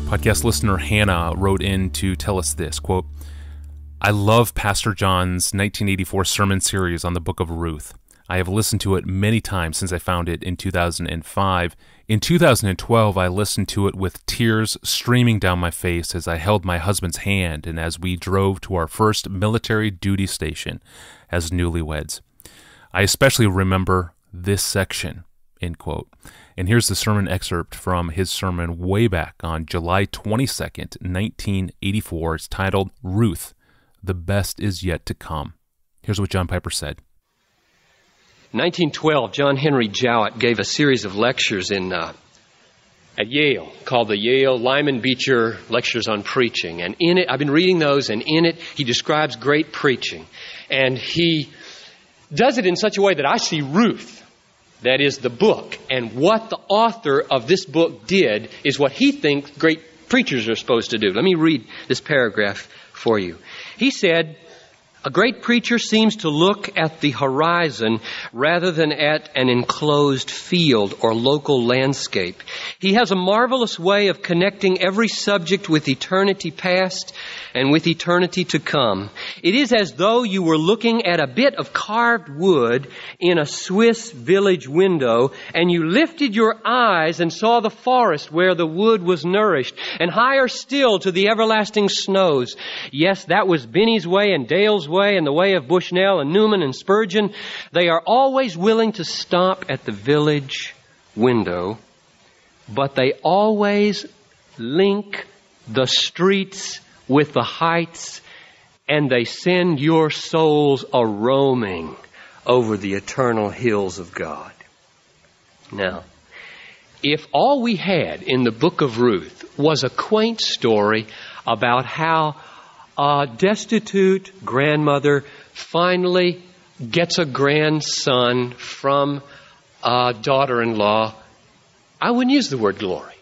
Podcast listener Hannah wrote in to tell us this, quote, I love Pastor John's 1984 sermon series on the book of Ruth. I have listened to it many times since I found it in 2005. In 2012, I listened to it with tears streaming down my face as I held my husband's hand and as we drove to our first military duty station as newlyweds. I especially remember this section, end quote. And here's the sermon excerpt from his sermon way back on July 22nd, 1984. It's titled, Ruth, the Best Is Yet to Come. Here's what John Piper said. In 1912, John Henry Jowett gave a series of lectures at Yale called the Yale Lyman Beecher Lectures on Preaching. And in it, I've been reading those, and in it, he describes great preaching. And he does it in such a way that I see Ruth, that is the book, and what the author of this book did is what he thinks great preachers are supposed to do. Let me read this paragraph for you. He said, a great preacher seems to look at the horizon rather than at an enclosed field or local landscape. He has a marvelous way of connecting every subject with eternity past and with eternity to come. It is as though you were looking at a bit of carved wood in a Swiss village window, and you lifted your eyes and saw the forest where the wood was nourished, and higher still to the everlasting snows. Yes, that was Binney's way and Dale's way and the way of Bushnell and Newman and Spurgeon. They are always willing to stop at the village window, but they always link the streets with the heights, and they send your souls a-roaming over the eternal hills of God. Now, if all we had in the book of Ruth was a quaint story about how a destitute grandmother finally gets a grandson from a daughter-in-law, I wouldn't use the word glory.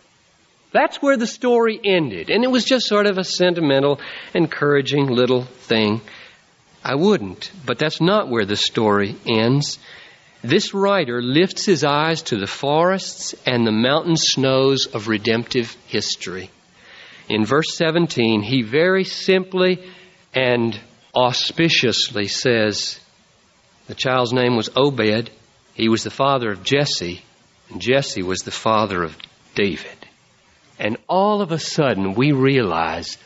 That's where the story ended. And it was just sort of a sentimental, encouraging little thing. I wouldn't. But that's not where the story ends. This writer lifts his eyes to the forests and the mountain snows of redemptive history. In verse 17, he very simply and auspiciously says, the child's name was Obed. He was the father of Jesse, and Jesse was the father of David. And all of a sudden, we realize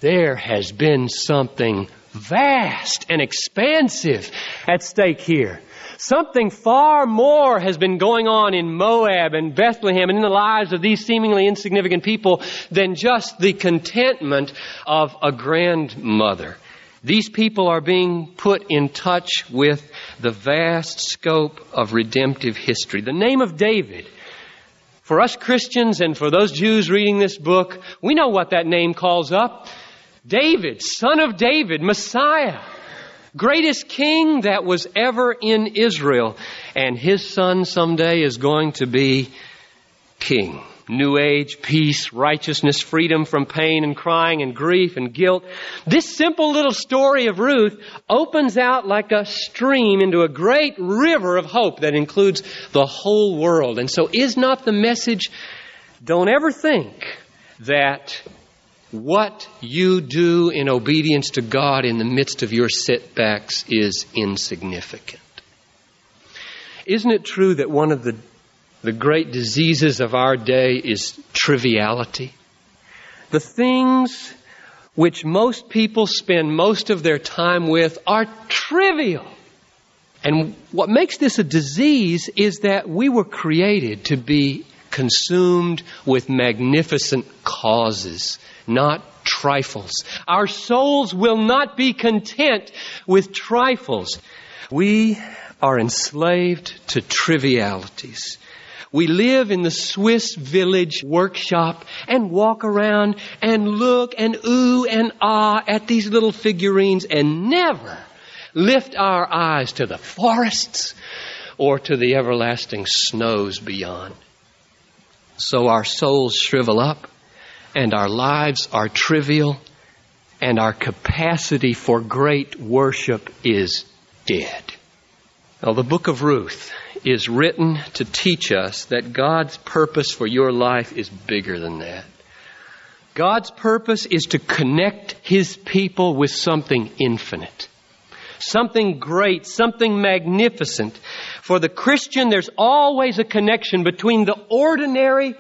there has been something vast and expansive at stake here. Something far more has been going on in Moab and Bethlehem and in the lives of these seemingly insignificant people than just the contentment of a grandmother. These people are being put in touch with the vast scope of redemptive history. The name of David, for us Christians and for those Jews reading this book, we know what that name calls up. David, son of David, Messiah, greatest king that was ever in Israel. And his son someday is going to be king. New age, peace, righteousness, freedom from pain and crying and grief and guilt. This simple little story of Ruth opens out like a stream into a great river of hope that includes the whole world. And so is not the message, don't ever think that what you do in obedience to God in the midst of your setbacks is insignificant. Isn't it true that one of the great diseases of our day is triviality? The things which most people spend most of their time with are trivial. And what makes this a disease is that we were created to be consumed with magnificent causes, not trifles. Our souls will not be content with trifles. We are enslaved to trivialities. We live in the Swiss village workshop and walk around and look and ooh and ah at these little figurines and never lift our eyes to the forests or to the everlasting snows beyond. So our souls shrivel up and our lives are trivial and our capacity for great worship is dead. Now, the book of Ruth is written to teach us that God's purpose for your life is bigger than that. God's purpose is to connect His people with something infinite, something great, something magnificent. For the Christian, there's always a connection between the ordinary,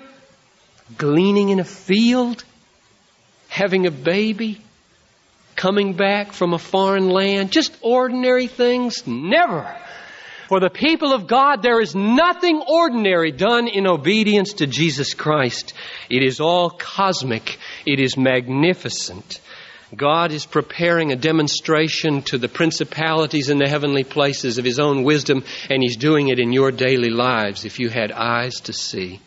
gleaning in a field, having a baby, coming back from a foreign land, just ordinary things. Never. For the people of God, there is nothing ordinary done in obedience to Jesus Christ. It is all cosmic. It is magnificent. God is preparing a demonstration to the principalities in the heavenly places of His own wisdom, and He's doing it in your daily lives if you had eyes to see.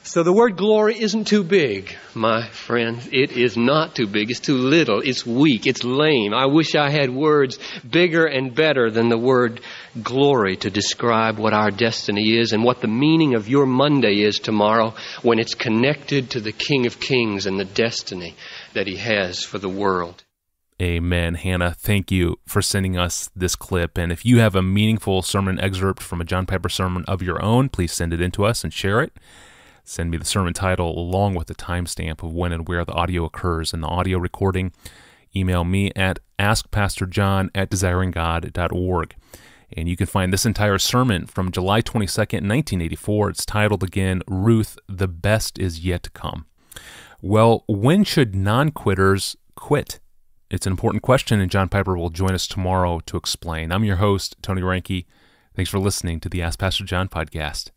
So the word glory isn't too big, my friends. It is not too big. It's too little. It's weak. It's lame. I wish I had words bigger and better than the word glory to describe what our destiny is and what the meaning of your Monday is tomorrow when it's connected to the King of Kings and the destiny that He has for the world. Amen. Hannah, thank you for sending us this clip. And if you have a meaningful sermon excerpt from a John Piper sermon of your own, please send it in to us and share it. Send me the sermon title along with the timestamp of when and where the audio occurs in the audio recording. Email me at askpastorjohn@desiringgod.org. And you can find this entire sermon from July 22nd, 1984. It's titled again, Ruth, the Best is Yet to Come. Well, when should non-quitters quit? It's an important question, and John Piper will join us tomorrow to explain. I'm your host, Tony Reinke. Thanks for listening to the Ask Pastor John podcast.